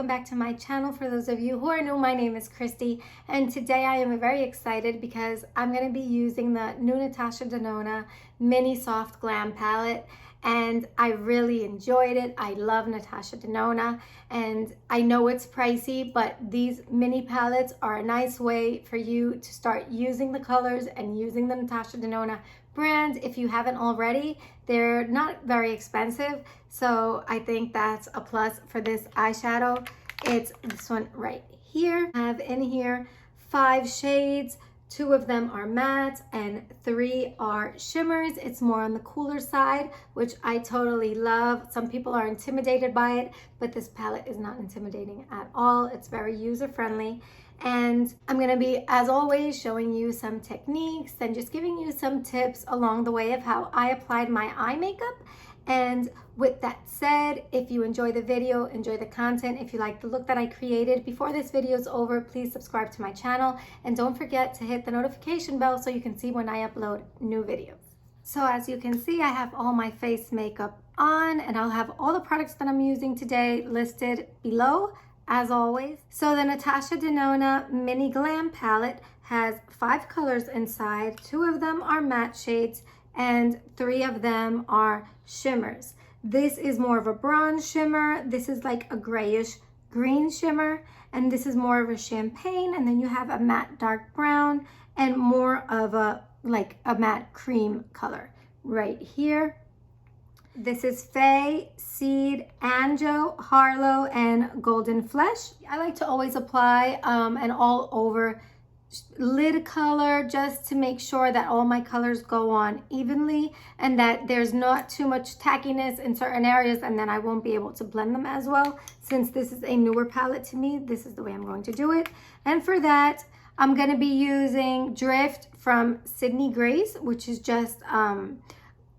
welcome back to my channel. For those of you who are new, my name is Christy, and today I am very excited because I'm going to be using the new Natasha Denona Mini Soft Glam Palette, and I really enjoyed it. I love Natasha Denona, and I know it's pricey, but these mini palettes are a nice way for you to start using the colors and using the Natasha Denona brand if you haven't already. They're not very expensive, so I think that's a plus for this eyeshadow. It's this one right here. I have in here 5 shades. 2 of them are mattes and 3 are shimmers. It's more on the cooler side, which I totally love. Some people are intimidated by it, but this palette is not intimidating at all. It's very user-friendly. And I'm going to be, as always, showing you some techniques and just giving you some tips along the way of how I applied my eye makeup. And with that said, if you enjoy the video, enjoy the content, if you like the look that I created, before this video is over, please subscribe to my channel and don't forget to hit the notification bell so you can see when I upload new videos. So as you can see, I have all my face makeup on, and I'll have all the products that I'm using today listed below, as always. So the Natasha Denona Mini Glam Palette has 5 colors inside. 2 of them are matte shades and 3 of them are shimmers. This is more of a bronze shimmer. This is like a grayish green shimmer, and this is more of a champagne, and then you have a matte dark brown and more of a like a matte cream color right here. This is Faye, Seed, Anjo, Harlow, and Golden Flesh. I like to always apply an all over lid color just to make sure that all my colors go on evenly and that there's not too much tackiness in certain areas, and then I won't be able to blend them as well. Since this is a newer palette to me, this is the way I'm going to do it. And for that, I'm going to be using Drift from Sydney Grace, which is just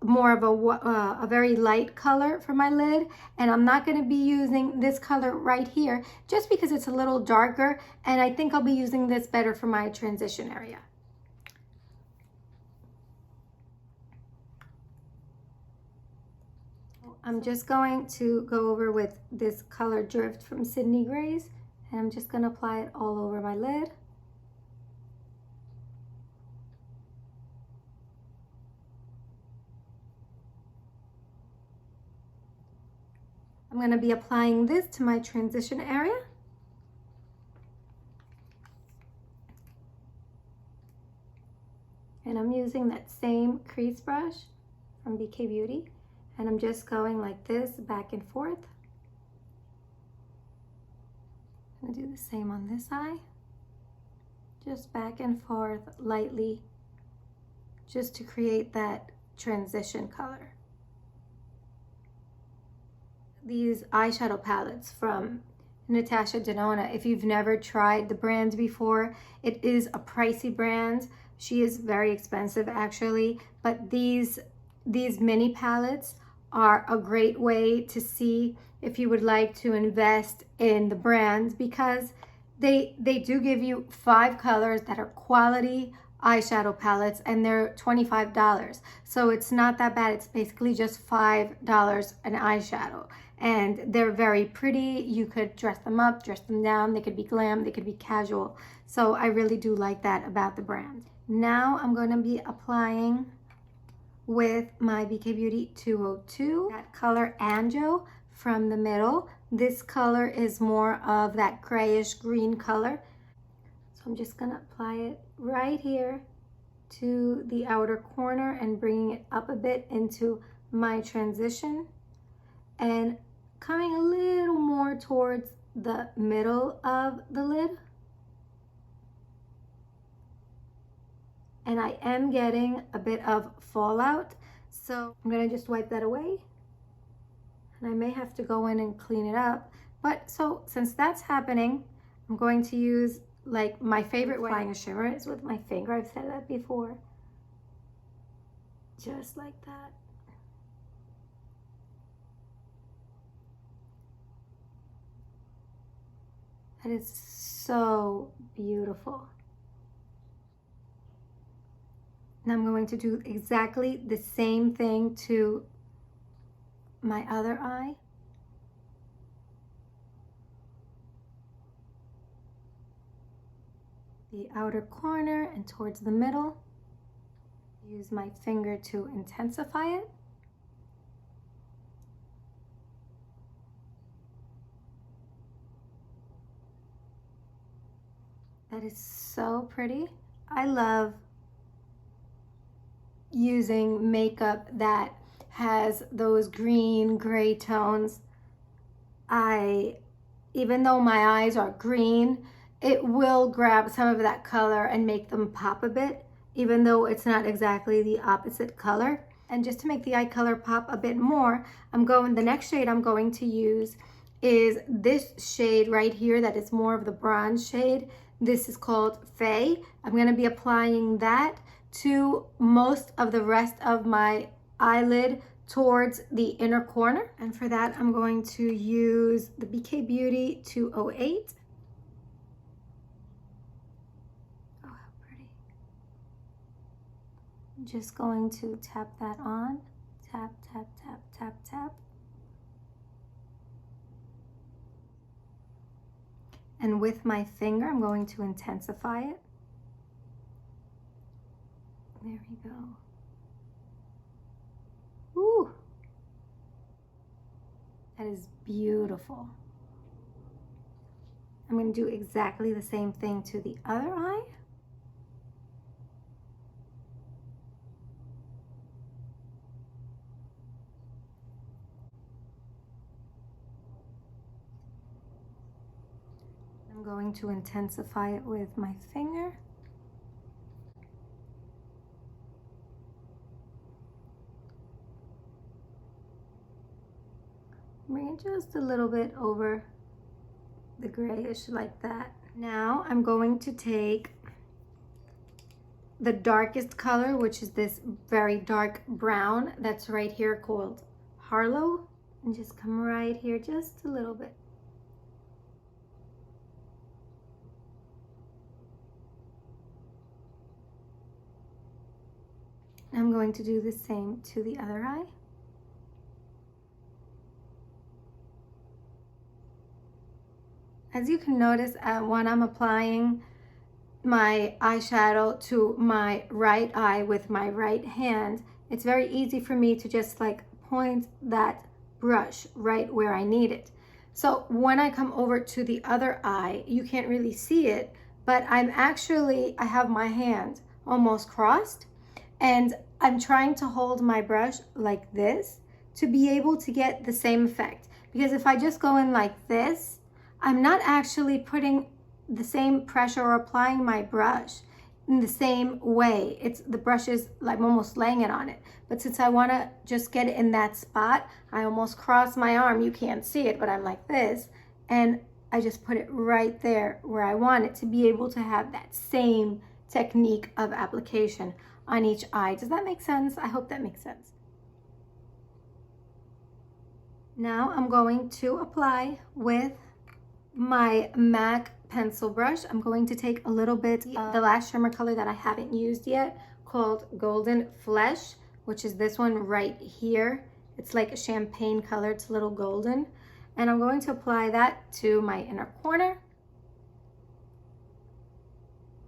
more of a very light color for my lid, and I'm not going to be using this color right here just because it's a little darker, and I think I'll be using this better for my transition area. I'm just going to go over with this color Drift from Sydney Grace, and I'm just going to apply it all over my lid. I'm going to be applying this to my transition area. And I'm using that same crease brush from BK Beauty. And I'm just going like this, back and forth. I'm going to do the same on this eye. Just back and forth lightly, just to create that transition color. These eyeshadow palettes from Natasha Denona, if you've never tried the brand before, it is a pricey brand. She is very expensive actually, but these mini palettes are a great way to see if you would like to invest in the brand, because they do give you 5 colors that are quality eyeshadow palettes, and they're $25. So it's not that bad. It's basically just $5 an eyeshadow. And they're very pretty. You could dress them up, dress them down. They could be glam, they could be casual. So I really do like that about the brand. Now I'm going to be applying with my BK Beauty 202, that color Anjo from the middle. This color is more of that grayish green color. So I'm just going to apply it right here to the outer corner and bringing it up a bit into my transition, and coming a little more towards the middle of the lid. And I am getting a bit of fallout, so I'm going to just wipe that away. And I may have to go in and clean it up. But so since that's happening, I'm going to use like my favorite way applying a shimmer is with my finger. I've said that before. Just like that. That is so beautiful. Now I'm going to do exactly the same thing to my other eye. the outer corner and towards the middle. Use my finger to intensify it. That is so pretty. I love using makeup that has those green, gray tones. Even though my eyes are green, it will grab some of that color and make them pop a bit, even though it's not exactly the opposite color. And just to make the eye color pop a bit more, the next shade I'm going to use is this shade right here that is more of the bronze shade. This is called Faye. I'm going to be applying that to most of the rest of my eyelid towards the inner corner. And for that, I'm going to use the BK Beauty 208. Oh, how pretty. I'm just going to tap that on. Tap, tap, tap, tap, tap. And with my finger, I'm going to intensify it. There we go. Ooh, that is beautiful. I'm going to do exactly the same thing to the other eye. I'm going to intensify it with my finger. Bring it just a little bit over the grayish like that. Now I'm going to take the darkest color, which is this very dark brown that's right here called Harlow, and just come right here just a little bit. I'm going to do the same to the other eye. As you can notice, when I'm applying my eyeshadow to my right eye with my right hand, it's very easy for me to just like point that brush right where I need it. So when I come over to the other eye, you can't really see it, but I have my hand almost crossed, and I'm trying to hold my brush like this to be able to get the same effect. Because if I just go in like this, I'm not actually putting the same pressure or applying my brush in the same way. The brush is like I'm almost laying it on it. But since I want to just get it in that spot, I almost cross my arm. You can't see it, but I'm like this. And I just put it right there where I want it to be able to have that same technique of application on each eye. Does that make sense? I hope that makes sense. Now I'm going to apply with my MAC pencil brush. I'm going to take a little bit of the last shimmer color that I haven't used yet, called Golden Flesh, which is this one right here. It's like a champagne color, it's a little golden. And I'm going to apply that to my inner corner,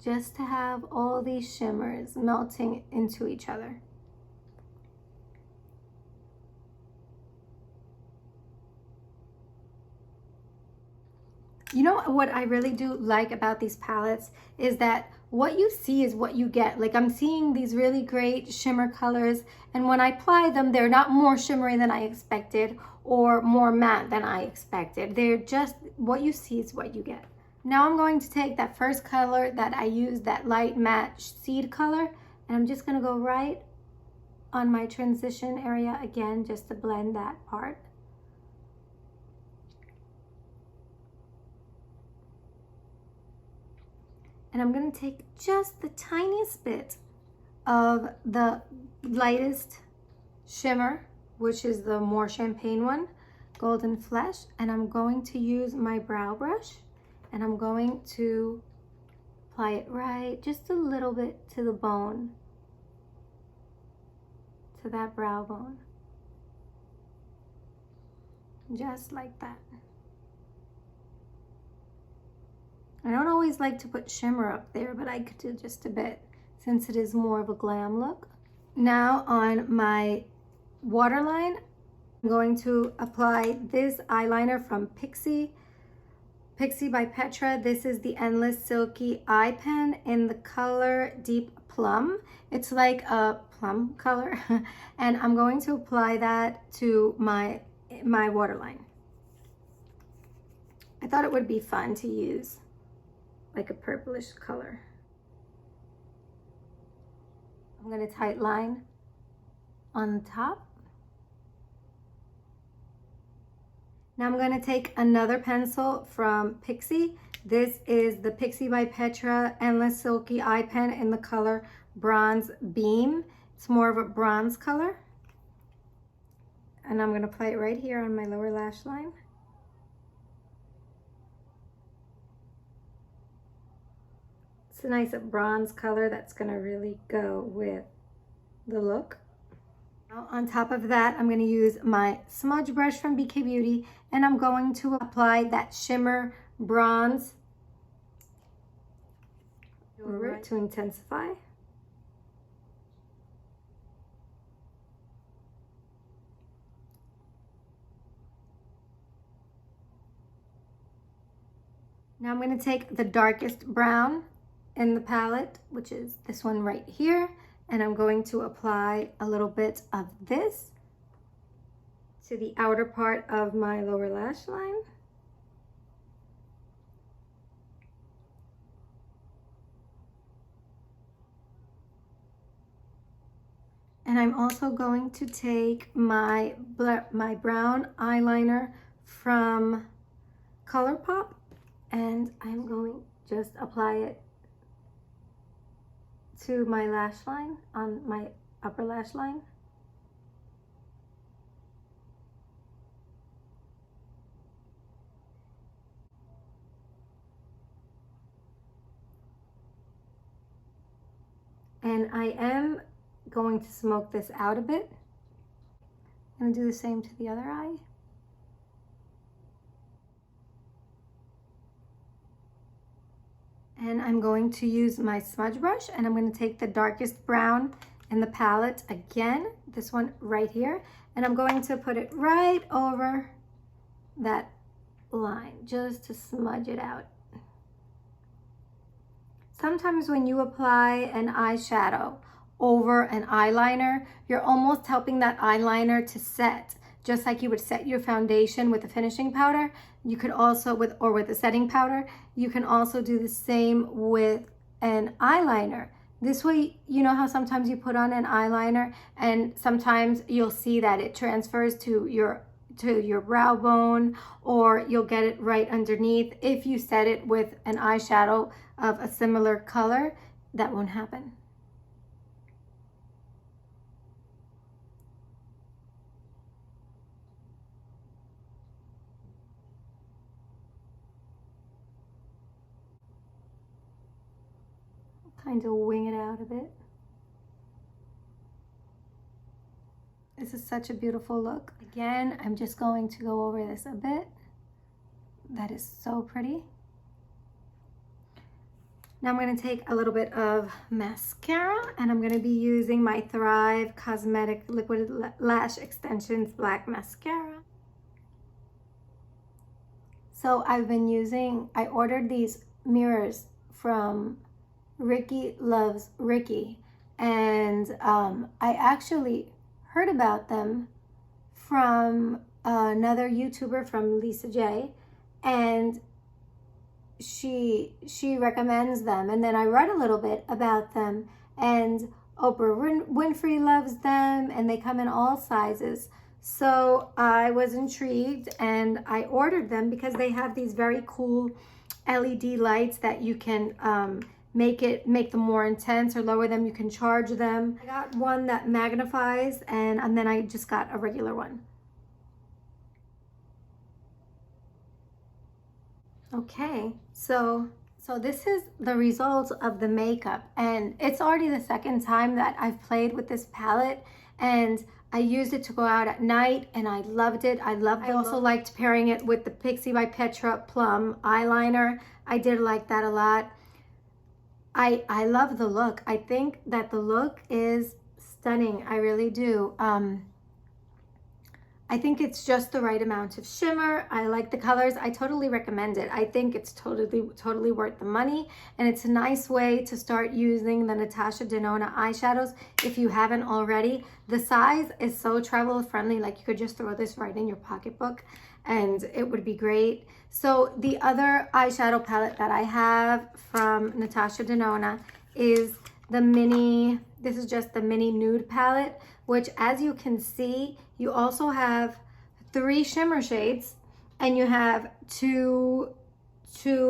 just to have all these shimmers melting into each other. You know what I really do like about these palettes is that what you see is what you get. Like I'm seeing these really great shimmer colors, and when I apply them, they're not more shimmery than I expected or more matte than I expected. They're just, what you see is what you get. Now I'm going to take that first color that I used, that light matte seed color, and I'm just gonna go right on my transition area again, just to blend that part. And I'm going to take just the tiniest bit of the lightest shimmer, which is the more champagne one, Golden Flesh, and I'm going to use my brow brush, and I'm going to apply it right just a little bit to the bone, to that brow bone, just like that. I don't always like to put shimmer up there, but I could do just a bit since it is more of a glam look. Now on my waterline, I'm going to apply this eyeliner from Pixie by Petra. This is the Endless Silky Eye Pen in the color Deep Plum. It's like a plum color. And I'm going to apply that to my waterline. I thought it would be fun to use like a purplish color. I'm going to tight line on the top. Now I'm going to take another pencil from Pixie. This is the Pixie by Petra Endless Silky Eye Pen in the color Bronze Beam. It's more of a bronze color. And I'm going to apply it right here on my lower lash line. It's a nice bronze color that's going to really go with the look. Now on top of that, I'm going to use my smudge brush from BK Beauty, and I'm going to apply that shimmer bronze over it to intensify. Now I'm going to take the darkest brown in the palette, which is this one right here, and I'm going to apply a little bit of this to the outer part of my lower lash line. And I'm also going to take my brown eyeliner from ColourPop, and I'm going to just apply it to my lash line, on my upper lash line. And I am going to smoke this out a bit. I'm going to do the same to the other eye. And I'm going to use my smudge brush, and I'm going to take the darkest brown in the palette again, this one right here, and I'm going to put it right over that line just to smudge it out. Sometimes when you apply an eyeshadow over an eyeliner, you're almost helping that eyeliner to set, just like you would set your foundation with a finishing powder. You could also, with a setting powder, you can also do the same with an eyeliner. This way, you know how sometimes you put on an eyeliner and sometimes you'll see that it transfers to your brow bone, or you'll get it right underneath. If you set it with an eyeshadow of a similar color, that won't happen. Kind of wing it out a bit. This is such a beautiful look. Again, I'm just going to go over this a bit. That is so pretty. Now I'm going to take a little bit of mascara, and I'm going to be using my Thrive Cosmetic Liquid Lash Extensions Black Mascara. So I ordered these mirrors from Riki Loves Riki, and I actually heard about them from another YouTuber, from Lisa J, and she recommends them, and then I read a little bit about them, and Oprah Winfrey loves them, and they come in all sizes. So I was intrigued and I ordered them because they have these very cool LED lights that you can make them more intense or lower them. You can charge them. I got one that magnifies, and then I just got a regular one. Okay, so this is the result of the makeup, and it's already the second time that I've played with this palette, and I used it to go out at night and I loved it. I also liked pairing it with the Pixie by Petra Plum eyeliner. I did like that a lot. I love the look. I think that the look is stunning. I really do. I think it's just the right amount of shimmer. I like the colors. I totally recommend it. I think it's totally worth the money, and it's a nice way to start using the Natasha Denona eyeshadows if you haven't already. The size is so travel friendly, like you could just throw this right in your pocketbook and it would be great. So the other eyeshadow palette that I have from Natasha Denona is the mini, this is just the mini nude palette, which as you can see, you also have 3 shimmer shades and you have two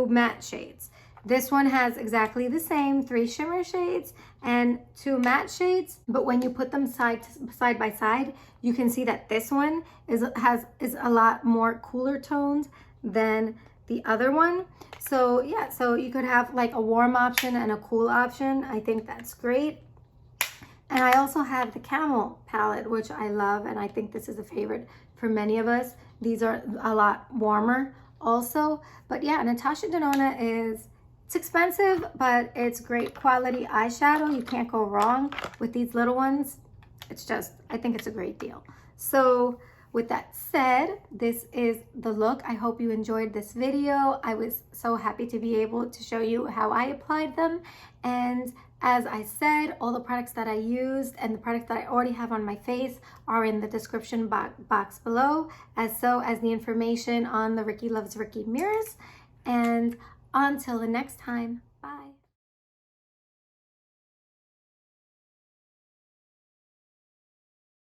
matte shades. This one has exactly the same 3 shimmer shades and 2 matte shades, but when you put them side by side, you can see that this one is a lot more cooler toned than the other one. So yeah, so you could have like a warm option and a cool option. I think that's great. And I also have the Camel palette, which I love, and I think this is a favorite for many of us. These are a lot warmer also. But yeah, Natasha Denona it's expensive, but it's great quality eyeshadow. You can't go wrong with these little ones. It's just, I think it's a great deal. So with that said, this is the look. I hope you enjoyed this video. I was so happy to be able to show you how I applied them. And as I said, all the products that I used and the products that I already have on my face are in the description box below, as the information on the Riki Loves Riki mirrors. And until the next time.